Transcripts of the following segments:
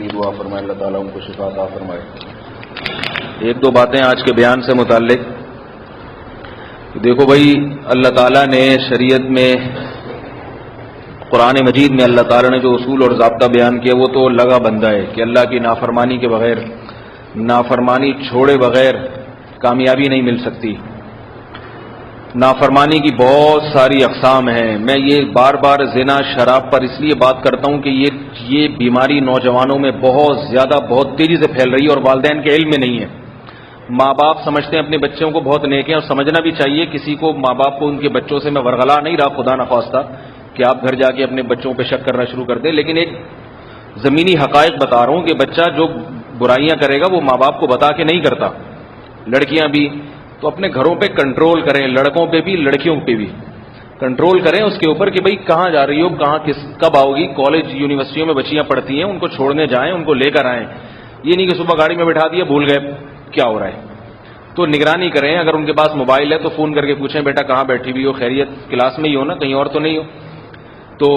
دعا فرمائے اللہ تعالیٰ ان کو شفا عطا فرمائے۔ ایک دو باتیں آج کے بیان سے متعلق۔ دیکھو بھائی، اللہ تعالیٰ نے شریعت میں، قرآن مجید میں اللہ تعالیٰ نے جو اصول اور ضابطہ بیان کیا وہ تو لگا بندہ ہے کہ اللہ کی نافرمانی کے بغیر، نافرمانی چھوڑے بغیر کامیابی نہیں مل سکتی۔ نافرمانی کی بہت ساری اقسام ہیں۔ میں یہ بار بار زنا، شراب پر اس لیے بات کرتا ہوں کہ یہ بیماری نوجوانوں میں بہت زیادہ، بہت تیزی سے پھیل رہی ہے اور والدین کے علم میں نہیں ہے۔ ماں باپ سمجھتے ہیں اپنے بچوں کو بہت نیک ہیں، اور سمجھنا بھی چاہیے۔ کسی کو، ماں باپ کو ان کے بچوں سے میں ورغلا نہیں رہا، خدا نخواستہ کہ آپ گھر جا کے اپنے بچوں پہ شک کرنا شروع کر دیں، لیکن ایک زمینی حقائق بتا رہا ہوں کہ بچہ جو برائیاں کرے گا وہ ماں باپ کو بتا کے نہیں کرتا۔ لڑکیاں بھی تو اپنے گھروں پہ کنٹرول کریں، لڑکوں پہ بھی لڑکیوں پہ بھی کنٹرول کریں اس کے اوپر کہ بھئی کہاں جا رہی ہو، کب آؤ گی۔ کالج یونیورسٹیوں میں بچیاں پڑھتی ہیں، ان کو چھوڑنے جائیں، ان کو لے کر آئیں۔ یہ نہیں کہ صبح گاڑی میں بٹھا دیا، بھول گئے کیا ہو رہا ہے۔ تو نگرانی کریں۔ اگر ان کے پاس موبائل ہے تو فون کر کے پوچھیں بیٹا کہاں بیٹھی ہوئی ہو، خیریت، کلاس میں ہی ہو نا، کہیں اور تو نہیں ہو۔ تو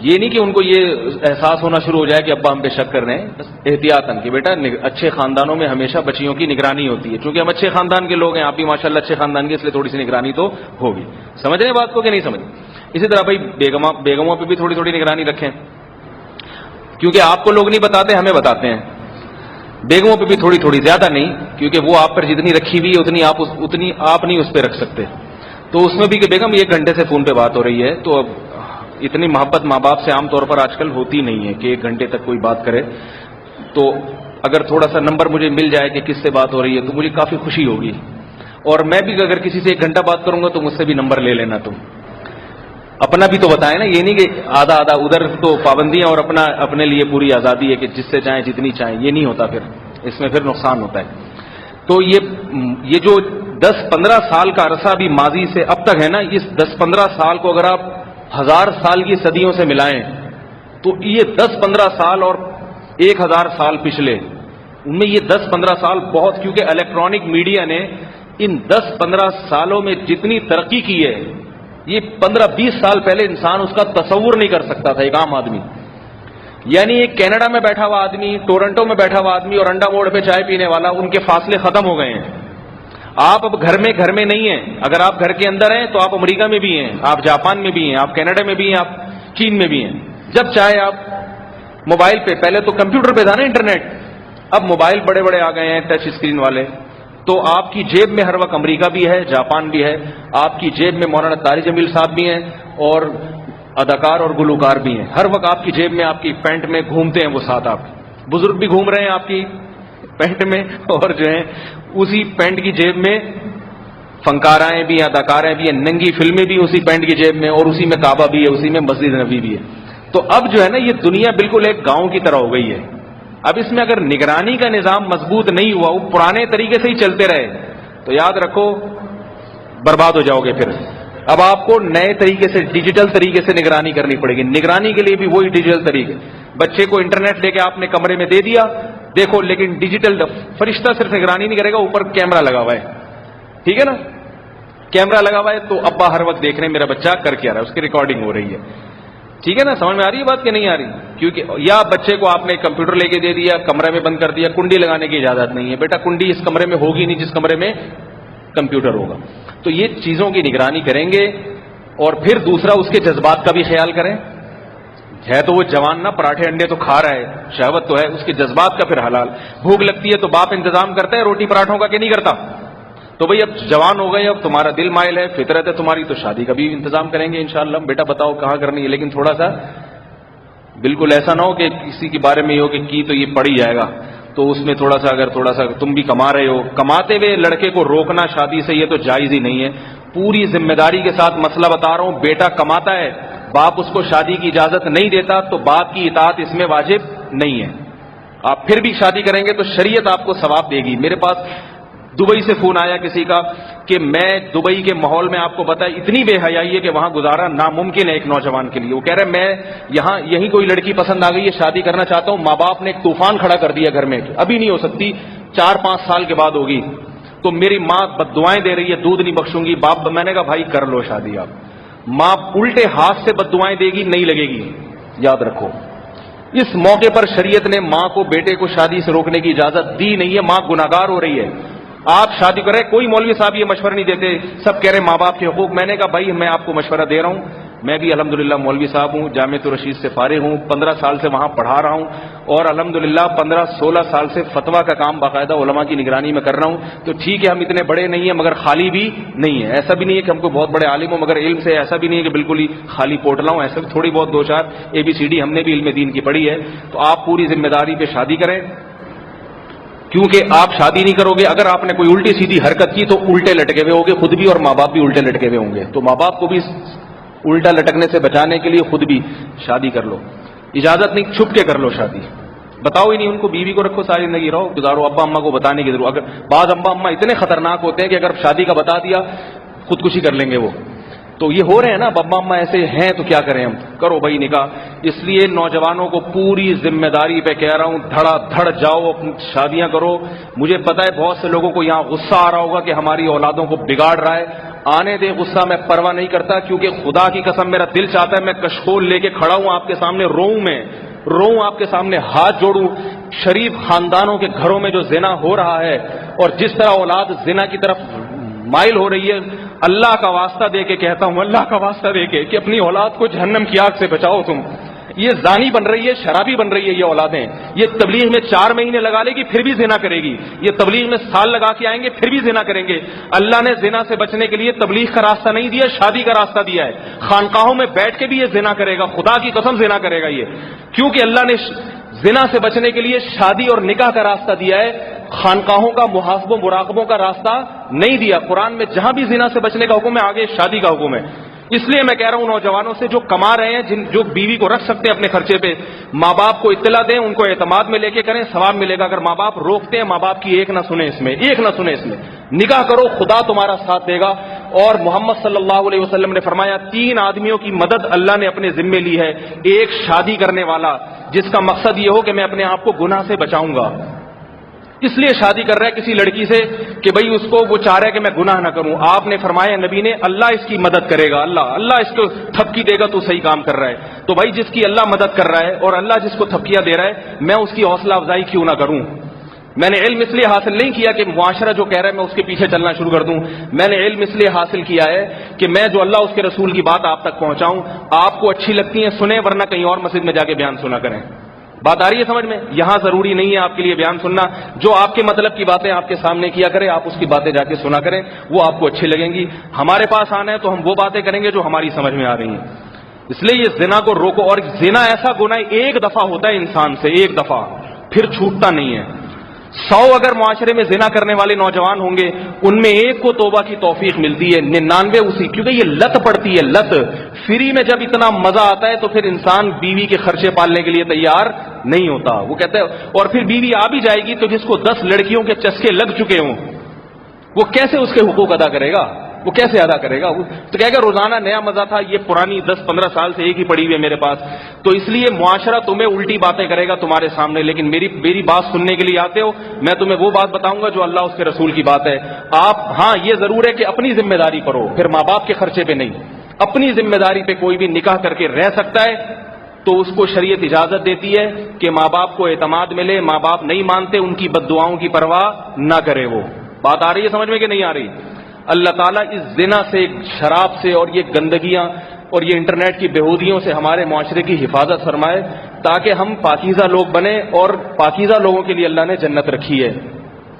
یہ نہیں کہ ان کو یہ احساس ہونا شروع ہو جائے کہ ابا ہم پہ شک کر رہے ہیں، بس احتیاطاً کہ بیٹا اچھے خاندانوں میں ہمیشہ بچیوں کی نگرانی ہوتی ہے، چونکہ ہم اچھے خاندان کے لوگ ہیں، آپ بھی ماشاءاللہ اچھے خاندان کے، اس لیے تھوڑی سی نگرانی تو ہوگی۔ سمجھ رہے ہیں بات کو کہ نہیں سمجھ؟ اسی طرح بھائی بیگموں پہ بھی تھوڑی تھوڑی نگرانی رکھیں، کیونکہ آپ کو لوگ نہیں بتاتے، ہمیں بتاتے ہیں۔ بیگموں پہ بھی تھوڑی تھوڑی، زیادہ نہیں، کیونکہ وہ آپ پر جتنی رکھی ہوئی ہے اتنی آپ نہیں اس پہ رکھ سکتے۔ تو اس میں بھی کہ بیگم 1 گھنٹے سے فون پہ بات ہو رہی ہے، تو اب اتنی محبت ماں باپ سے عام طور پر آج کل ہوتی نہیں ہے کہ 1 گھنٹے تک کوئی بات کرے۔ تو اگر تھوڑا سا نمبر مجھے مل جائے کہ کس سے بات ہو رہی ہے تو مجھے کافی خوشی ہوگی، اور میں بھی اگر کسی سے 1 گھنٹہ بات کروں گا تو مجھ سے بھی نمبر لے لینا تم۔ اپنا بھی تو بتائیں نا، یہ نہیں کہ آدھا ادھر تو پابندیاں اور اپنے لیے پوری آزادی ہے کہ جس سے چاہیں جتنی چاہیں، یہ نہیں ہوتا، پھر اس میں پھر نقصان ہوتا ہے۔ تو یہ جو 10-15 سال کا عرصہ بھی ماضی سے اب تک ہے نا، اس 10-15 سال کو اگر آپ 1000 سال کی صدیوں سے ملائیں تو یہ 10-15 سال اور 1000 سال پچھلے، ان میں یہ 10-15 سال بہت، کیونکہ الیکٹرانک میڈیا نے ان 10-15 سالوں میں جتنی ترقی کی ہے، یہ 15-20 سال پہلے انسان اس کا تصور نہیں کر سکتا تھا، ایک عام آدمی۔ یعنی ایک کینیڈا میں بیٹھا ہوا آدمی، ٹورنٹو میں بیٹھا ہوا آدمی اور انڈا موڑ پہ چائے پینے والا، ان کے فاصلے ختم ہو گئے ہیں۔ آپ اب گھر میں نہیں ہیں، اگر آپ گھر کے اندر ہیں تو آپ امریکہ میں بھی ہیں، آپ جاپان میں بھی ہیں، آپ کینیڈا میں بھی ہیں، آپ چین میں بھی ہیں۔ جب چاہے آپ موبائل پہ، پہلے تو کمپیوٹر پہ تھا نا انٹرنیٹ، اب موبائل بڑے بڑے آ گئے ہیں، ٹچ اسکرین والے، تو آپ کی جیب میں ہر وقت امریکہ بھی ہے، جاپان بھی ہے، آپ کی جیب میں مولانا طارق جمیل صاحب بھی ہیں، اور اداکار اور گلوکار بھی ہیں۔ ہر وقت آپ کی جیب میں، آپ کی پینٹ میں گھومتے ہیں وہ ساتھ، آپ بزرگ بھی گھوم رہے ہیں آپ کی پینٹ میں، اور جو ہے اسی پینٹ کی جیب میں فنکارائیں بھی ہیں، اداکاریں بھی ہیں، ننگی فلمیں بھی اسی پینٹ کی جیب میں، اور اسی میں کعبہ بھی ہے، اسی میں مسجد نبوی بھی ہے۔ تو اب جو ہے نا یہ دنیا بالکل ایک گاؤں کی طرح ہو گئی ہے۔ اب اس میں اگر نگرانی کا نظام مضبوط نہیں ہوا، وہ پرانے طریقے سے ہی چلتے رہے تو یاد رکھو برباد ہو جاؤ گے۔ پھر اب آپ کو نئے طریقے سے، ڈیجیٹل طریقے سے نگرانی کرنی پڑے گی۔ نگرانی کے لیے بھی وہی ڈیجیٹل طریقے، بچے کو انٹرنیٹ لے کے آپ نے کمرے میں دے دیا، دیکھو، لیکن ڈیجیٹل فرشتہ صرف نگرانی نہیں کرے گا، اوپر کیمرہ لگا ہوا ہے، ٹھیک ہے نا، کیمرہ لگا ہوا ہے تو ابا ہر وقت دیکھ رہے ہیں میرا بچہ کر کے آ رہا ہے، اس کی ریکارڈنگ ہو رہی ہے، ٹھیک ہے نا، سمجھ میں آ رہی ہے بات کہ نہیں آ رہی؟ کیونکہ یا بچے کو آپ نے کمپیوٹر لے کے دے دیا، کمرے میں بند کر دیا، کنڈی لگانے کی اجازت نہیں ہے، بیٹا کنڈی اس کمرے میں ہوگی نہیں جس کمرے میں کمپیوٹر ہوگا۔ تو یہ چیزوں کی نگرانی کریں گے، اور پھر دوسرا اس کے جذبات کا بھی خیال کریں۔ ہے تو وہ جوان نا، پراٹھے انڈے تو کھا رہا ہے، شہوت تو ہے، اس کے جذبات کا پھر حلال۔ بھوک لگتی ہے تو باپ انتظام کرتا ہے روٹی پراٹھوں کا کہ نہیں کرتا؟ تو بھئی اب جوان ہو گئے، اب تمہارا دل مائل ہے، فطرت ہے تمہاری، تو شادی کا بھی انتظام کریں گے انشاءاللہ۔ بیٹا بتاؤ کہاں کرنی ہے، لیکن تھوڑا سا بالکل ایسا نہ ہو کہ کسی کے بارے میں یہ ہو کہ کی تو یہ پڑ ہی جائے گا، تو اس میں تھوڑا سا اگر تھوڑا سا تم بھی کما رہے ہو، کماتے ہوئے لڑکے کو روکنا شادی سے یہ تو جائز ہی نہیں ہے۔ پوری ذمہ داری کے ساتھ مسئلہ بتا رہا ہوں، بیٹا کماتا ہے، باپ اس کو شادی کی اجازت نہیں دیتا تو باپ کی اطاعت اس میں واجب نہیں ہے۔ آپ پھر بھی شادی کریں گے تو شریعت آپ کو ثواب دے گی۔ میرے پاس دبئی سے فون آیا کسی کا کہ میں دبئی کے ماحول میں، آپ کو پتا ہے اتنی بے حیائی ہے کہ وہاں گزارا ناممکن ہے ایک نوجوان کے لیے۔ وہ کہہ رہے میں یہیں کوئی لڑکی پسند آ گئی ہے، شادی کرنا چاہتا ہوں، ماں باپ نے ایک طوفان کھڑا کر دیا گھر میں، ابھی نہیں ہو سکتی، 4-5 سال کے بعد ہوگی، تو میری ماں بد دعائیں دے رہی ہے، دودھ نہیں بخشوں گی۔ باپ، میں نے کہا بھائی کر لو شادی آپ۔ ماں الٹے ہاتھ سے بد دعائیں دے گی، نہیں لگے گی، یاد رکھو۔ اس موقع پر شریعت نے ماں کو بیٹے کو شادی سے روکنے کی اجازت دی نہیں ہے. ماں گناہگار ہو رہی ہے. آپ شادی کریں, کوئی مولوی صاحب یہ مشورہ نہیں دیتے, سب کہہ رہے ماں باپ کے حقوق. میں نے کہا بھائی میں آپ کو مشورہ دے رہا ہوں, میں بھی الحمدللہ مولوی صاحب ہوں, جامعۃ الرشید سے فارغ ہوں, 15 سال سے وہاں پڑھا رہا ہوں, اور الحمدللہ 15-16 سال سے فتویٰ کا کام باقاعدہ علماء کی نگرانی میں کر رہا ہوں. تو ٹھیک ہے ہم اتنے بڑے نہیں ہیں مگر خالی بھی نہیں ہیں. ایسا بھی نہیں ہے کہ ہم کو بہت بڑے عالم ہوں مگر علم سے ایسا بھی نہیں ہے کہ بالکل ہی خالی پوٹلا ہوں. ایسا بھی تھوڑی بہت 2-4 ABCD ہم نے بھی علم دین کی پڑھی ہے. تو آپ پوری ذمہ داری پہ شادی کریں, کیونکہ آپ شادی نہیں کرو گے, اگر آپ نے کوئی الٹی سیدھی حرکت کی تو الٹے لٹکے ہوئے ہوگے خود بھی, اور ماں باپ بھی الٹے لٹکے ہوئے ہوں گے. تو ماں باپ کو بھی الٹا لٹکنے سے بچانے کے لیے خود بھی شادی کر لو. اجازت نہیں, چھپ کے کر لو شادی, بتاؤ ہی نہیں ان کو, بیوی کو رکھو ساری زندگی رہو گزارو. ابا اما کو بتانے کی ضرورت, اگر بعض ابا اما اتنے خطرناک ہوتے ہیں کہ اگر شادی کا بتا دیا خودکشی کر لیں گے وہ. تو یہ ہو رہے ہیں نا ابا اما ایسے ہیں, تو کیا کریں ہم. کرو بھائی نکاح. اس لیے نوجوانوں کو پوری ذمہ داری پہ کہہ رہا ہوں, دھڑا دھڑ جاؤ اپنی شادیاں کرو. مجھے پتا ہے بہت سے لوگوں کو یہاں غصہ آ رہا ہوگا کہ ہماری اولادوں کو بگاڑ رہا ہے. آنے دے غصہ, میں پرواہ نہیں کرتا, کیونکہ خدا کی قسم میرا دل چاہتا ہے میں کشکول لے کے کھڑا ہوں آپ کے سامنے, روؤں آپ کے سامنے, ہاتھ جوڑوں. شریف خاندانوں کے گھروں میں جو زنا ہو رہا ہے اور جس طرح اولاد زنا کی طرف مائل ہو رہی ہے, اللہ کا واسطہ دے کے کہتا ہوں, اللہ کا واسطہ دے کے کہ اپنی اولاد کو جہنم کی آگ سے بچاؤ. تم یہ زانی بن رہی ہے, شرابی بن رہی ہے یہ اولادیں. یہ تبلیغ میں 4 مہینے لگا لے گی پھر بھی زنا کرے گی, یہ تبلیغ میں سال لگا کے آئیں گے پھر بھی زنا کریں گے. اللہ نے زنا سے بچنے کے لیے تبلیغ کا راستہ نہیں دیا, شادی کا راستہ دیا ہے. خانقاہوں میں بیٹھ کے بھی یہ زنا کرے گا, خدا کی قسم زنا کرے گا یہ, کیونکہ اللہ نے زنا سے بچنے کے لیے شادی اور نکاح کا راستہ دیا ہے, خانقاہوں کا محاسبہ و مراقبوں کا راستہ نہیں دیا. قرآن میں جہاں بھی زنا سے بچنے کا حکم ہے آگے شادی کا حکم ہے. اس لیے میں کہہ رہا ہوں نوجوانوں سے جو کما رہے ہیں, جو بیوی کو رکھ سکتے ہیں اپنے خرچے پہ, ماں باپ کو اطلاع دیں, ان کو اعتماد میں لے کے کریں, ثواب ملے گا. اگر ماں باپ روکتے ہیں, ماں باپ کی ایک نہ سنیں اس میں, نکاح کرو, خدا تمہارا ساتھ دے گا. اور محمد صلی اللہ علیہ وسلم نے فرمایا 3 آدمیوں کی مدد اللہ نے اپنے ذمے لی ہے. ایک شادی کرنے والا جس کا مقصد یہ ہو کہ میں اپنے آپ کو گناہ سے بچاؤں گا, اس لیے شادی کر رہا ہے کسی لڑکی سے کہ بھئی اس کو وہ چاہ رہا ہے کہ میں گناہ نہ کروں. آپ نے فرمایا نبی نے, اللہ اس کی مدد کرے گا, اللہ اس کو تھپکی دے گا تو صحیح کام کر رہا ہے. تو بھائی جس کی اللہ مدد کر رہا ہے اور اللہ جس کو تھپکیاں دے رہا ہے, میں اس کی حوصلہ افزائی کیوں نہ کروں. میں نے علم اس لیے حاصل نہیں کیا کہ معاشرہ جو کہہ رہا ہے میں اس کے پیچھے چلنا شروع کر دوں. میں نے علم اس لیے حاصل کیا ہے کہ میں جو اللہ اس کے رسول کی بات آپ تک پہنچاؤں. آپ کو اچھی لگتی ہیں سنیں, ورنہ کہیں اور مسجد میں جا کے بیان سنا کریں. بات آ رہی ہے سمجھ میں؟ یہاں ضروری نہیں ہے آپ کے لیے بیان سننا. جو آپ کے مطلب کی باتیں آپ کے سامنے کیا کرے, آپ اس کی باتیں جا کے سنا کریں, وہ آپ کو اچھی لگیں گی. ہمارے پاس آنا ہے تو ہم وہ باتیں کریں گے جو ہماری سمجھ میں آ رہی ہیں. اس لیے یہ زنا کو روکو. اور زنا ایسا گناہ ایک دفعہ ہوتا ہے انسان سے, ایک دفعہ, پھر چھوٹتا نہیں ہے. 100 اگر معاشرے میں زنا کرنے والے نوجوان ہوں گے, ان میں ایک کو توبہ کی توفیق ملتی ہے, 99 اسی, کیونکہ یہ لت پڑتی ہے, لت. فری میں جب اتنا مزہ آتا ہے تو پھر انسان بیوی کے خرچے پالنے کے لیے تیار نہیں ہوتا. وہ کہتا ہے, اور پھر بیوی آ بھی جائے گی تو جس کو 10 لڑکیوں کے چسکے لگ چکے ہوں, وہ کیسے اس کے حقوق ادا کرے گا؟ وہ کیسے ادا کرے گا؟ تو کہے گا روزانہ نیا مزہ تھا, یہ پرانی 10-15 سال سے ایک ہی پڑی ہوئی ہے میرے پاس. تو اس لیے معاشرہ تمہیں الٹی باتیں کرے گا تمہارے سامنے, لیکن میری بات سننے کے لیے آتے ہو, میں تمہیں وہ بات بتاؤں گا جو اللہ اس کے رسول کی بات ہے. آپ ہاں یہ ضرور ہے کہ اپنی ذمہ داری کرو, پھر ماں باپ کے خرچے پہ نہیں. اپنی ذمہ داری پہ کوئی بھی نکاح کر کے رہ سکتا ہے تو اس کو شریعت اجازت دیتی ہے کہ ماں باپ کو اعتماد ملے. ماں باپ نہیں مانتے, ان کی بد دعاؤں کی پرواہ نہ کرے. وہ بات آ رہی ہے سمجھ میں کہ نہیں آ رہی؟ اللہ تعالیٰ اس زنا سے, شراب سے اور یہ گندگیاں اور یہ انٹرنیٹ کی بےہودیوں سے ہمارے معاشرے کی حفاظت فرمائے, تاکہ ہم پاکیزہ لوگ بنیں. اور پاکیزہ لوگوں کے لیے اللہ نے جنت رکھی ہے.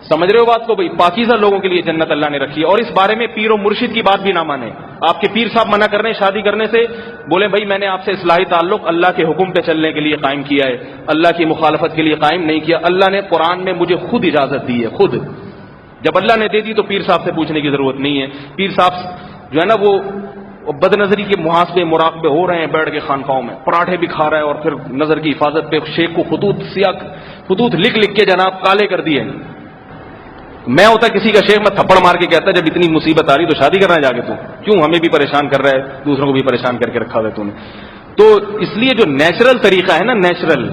سمجھ رہے ہو بات کو بھائی؟ پاکیزہ لوگوں کے لیے جنت اللہ نے رکھی ہے. اور اس بارے میں پیر و مرشد کی بات بھی نہ مانیں. آپ کے پیر صاحب منع کر رہے ہیں شادی کرنے سے, بولے بھائی میں نے آپ سے اصلاحی تعلق اللہ کے حکم پہ چلنے کے لیے قائم کیا ہے, اللہ کی مخالفت کے لیے قائم نہیں کیا. اللہ نے قرآن میں مجھے خود اجازت دی ہے, خود. جب اللہ نے دے دی تو پیر صاحب سے پوچھنے کی ضرورت نہیں ہے. پیر صاحب جو ہے نا وہ بد نظری کے محاسبے مراقبے ہو رہے ہیں بیٹھ کے خانقاہوں میں, پراٹھے بھی کھا رہا ہے اور پھر نظر کی حفاظت پہ شیخ کو خطوط لکھ کے جناب کالے کر دیے. میں ہوتا کسی کا شیخ, میں تھپڑ مار کے کہتا جب اتنی مصیبت آ رہی تو شادی کرنا ہے جا کے, تو کیوں ہمیں بھی پریشان کر رہا ہے, دوسروں کو بھی پریشان کر کے رکھا ہوا ہے تو نے. تو اس لیے جو نیچرل طریقہ ہے نا,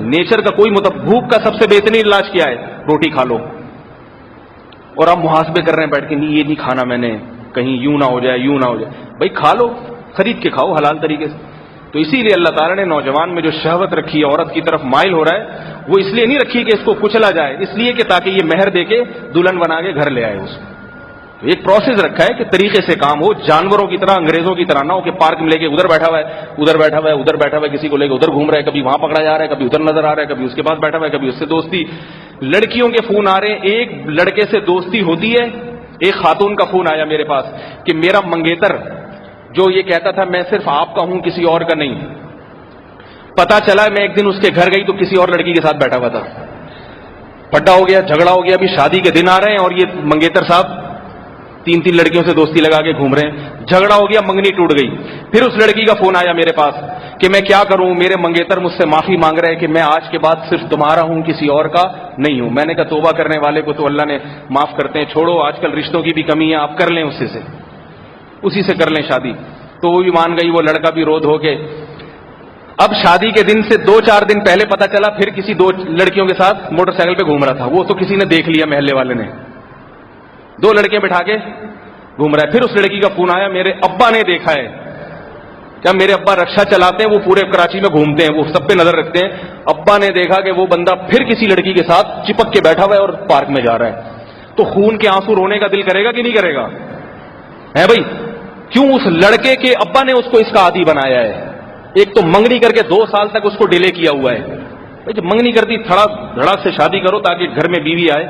نیچر کا کوئی بھوک کا سب سے بہترین علاج کیا ہے؟ روٹی کھا لو. اور آپ محاسبے کر رہے ہیں بیٹھ کے, نہیں یہ نہیں کھانا میں نے, کہیں یوں نہ ہو جائے, یوں نہ ہو جائے. بھائی کھا لو, خرید کے کھاؤ حلال طریقے سے. تو اسی لیے اللہ تعالیٰ نے نوجوان میں جو شہوت رکھی ہے، عورت کی طرف مائل ہو رہا ہے، وہ اس لیے نہیں رکھی کہ اس کو کچلا جائے، اس لیے کہ تاکہ یہ مہر دے کے دلہن بنا کے گھر لے آئے اس کو۔ تو ایک پروسیس رکھا ہے کہ طریقے سے کام ہو، جانوروں کی طرح، انگریزوں کی طرح نہ ہو کہ پارک میں لے کے ادھر بیٹھا ہوا ہے، ادھر بیٹھا ہوا ہے، ادھر بیٹھا ہوا ہے، کسی کو لے کے ادھر گھوم رہا ہے، کبھی وہاں پکڑا جا رہا ہے، کبھی ادھر نظر آ رہا ہے، کبھی اس کے پاس بیٹھا ہوا ہے، کبھی اس سے دوستی۔ لڑکیوں کے فون آ رہے ہیں، ایک لڑکے سے دوستی ہوتی ہے، ایک خاتون کا فون آیا میرے پاس کہ میرا منگیتر جو یہ کہتا تھا میں صرف آپ کا ہوں کسی اور کا نہیں، پتا چلا میں ایک دن اس کے گھر گئی تو کسی اور لڑکی کے ساتھ بیٹھا ہوا تھا، پھڈا ہو گیا، جھگڑا ہو گیا، ابھی شادی کے دن آ رہے ہیں اور یہ منگیتر صاحب تین لڑکیوں سے دوستی لگا کے گھوم رہے ہیں، جھگڑا ہو گیا، منگنی ٹوٹ گئی۔ پھر اس لڑکی کا فون آیا میرے پاس کہ میں کیا کروں، میرے منگیتر مجھ سے معافی مانگ رہے ہیں کہ میں آج کے بعد صرف تمہارا ہوں کسی اور کا نہیں ہوں۔ میں نے کہا توبہ کرنے والے کو تو اللہ نے معاف کرتے ہیں، چھوڑو، آج کل رشتوں کی بھی کمی ہے، آپ کر لیں اسی سے کر لیں شادی۔ تو وہ بھی مان گئی، وہ لڑکا بھی رو دھو کے۔ اب شادی کے دن سے 2-4 دن پہلے پتا چلا پھر کسی 2 لڑکیوں کے ساتھ موٹر سائیکل پہ گھوم رہا تھا، وہ تو کسی نے دیکھ لیا، محلے والے نے، 2 لڑکے بٹھا کے گھوم رہا ہے۔ پھر اس لڑکی کا فون آیا میرے ابا نے دیکھا ہے، کیا میرے ابا رکشا چلاتے ہیں، وہ پورے کراچی میں گھومتے ہیں، وہ سب پہ نظر رکھتے ہیں، ابا نے دیکھا کہ وہ بندہ پھر کسی لڑکی کے ساتھ چپک کے بیٹھا ہوا ہے اور پارک میں جا رہا ہے۔ تو خون کے آنسو رونے کا دل کرے گا کہ نہیں کرے گا؟ ہے بھائی، کیوں اس لڑکے کے ابا نے اس کو اس کا عادی بنایا ہے؟ ایک تو منگنی کر کے 2 سال تک اس کو ڈیلے کیا ہوا ہے۔ بھائی جب منگنی کرتی دھڑاک سے شادی کرو تاکہ گھر میں بیوی آئے،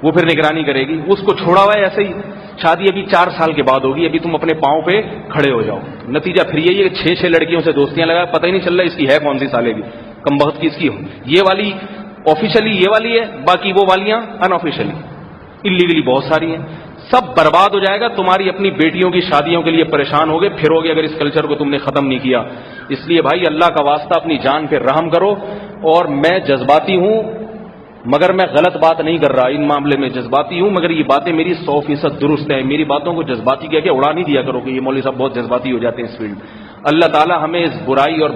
وہ پھر نگرانی کرے گی، اس کو چھوڑا ہوا ہے ایسے ہی۔ شادی ابھی 4 سال کے بعد ہوگی، ابھی تم اپنے پاؤں پہ کھڑے ہو جاؤ۔ نتیجہ پھر یہی ہے کہ 6 لڑکیوں سے دوستیاں لگا، پتہ ہی نہیں چل رہا اس کی ہے کون سی سالے کی، کم بخت کی اس کی یہ والی آفیشلی یہ والی ہے، باقی وہ والیاں ان آفیشلی اللیگلی بہت ساری ہیں۔ سب برباد ہو جائے گا، تمہاری اپنی بیٹیوں کی شادیوں کے لیے پریشان ہوگے پھروگے اگر اس کلچر کو تم نے ختم نہیں کیا۔ اس لیے بھائی اللہ کا واسطہ اپنی جان پہ رحم کرو۔ اور میں جذباتی ہوں مگر میں غلط بات نہیں کر رہا، ان معاملے میں جذباتی ہوں مگر یہ باتیں میری 100% درست ہیں۔ میری باتوں کو جذباتی کہہ کے اڑا نہیں دیا کرو کہ یہ مولوی صاحب بہت جذباتی ہو جاتے ہیں اس فیلڈ۔ اللہ تعالی ہمیں اس برائی اور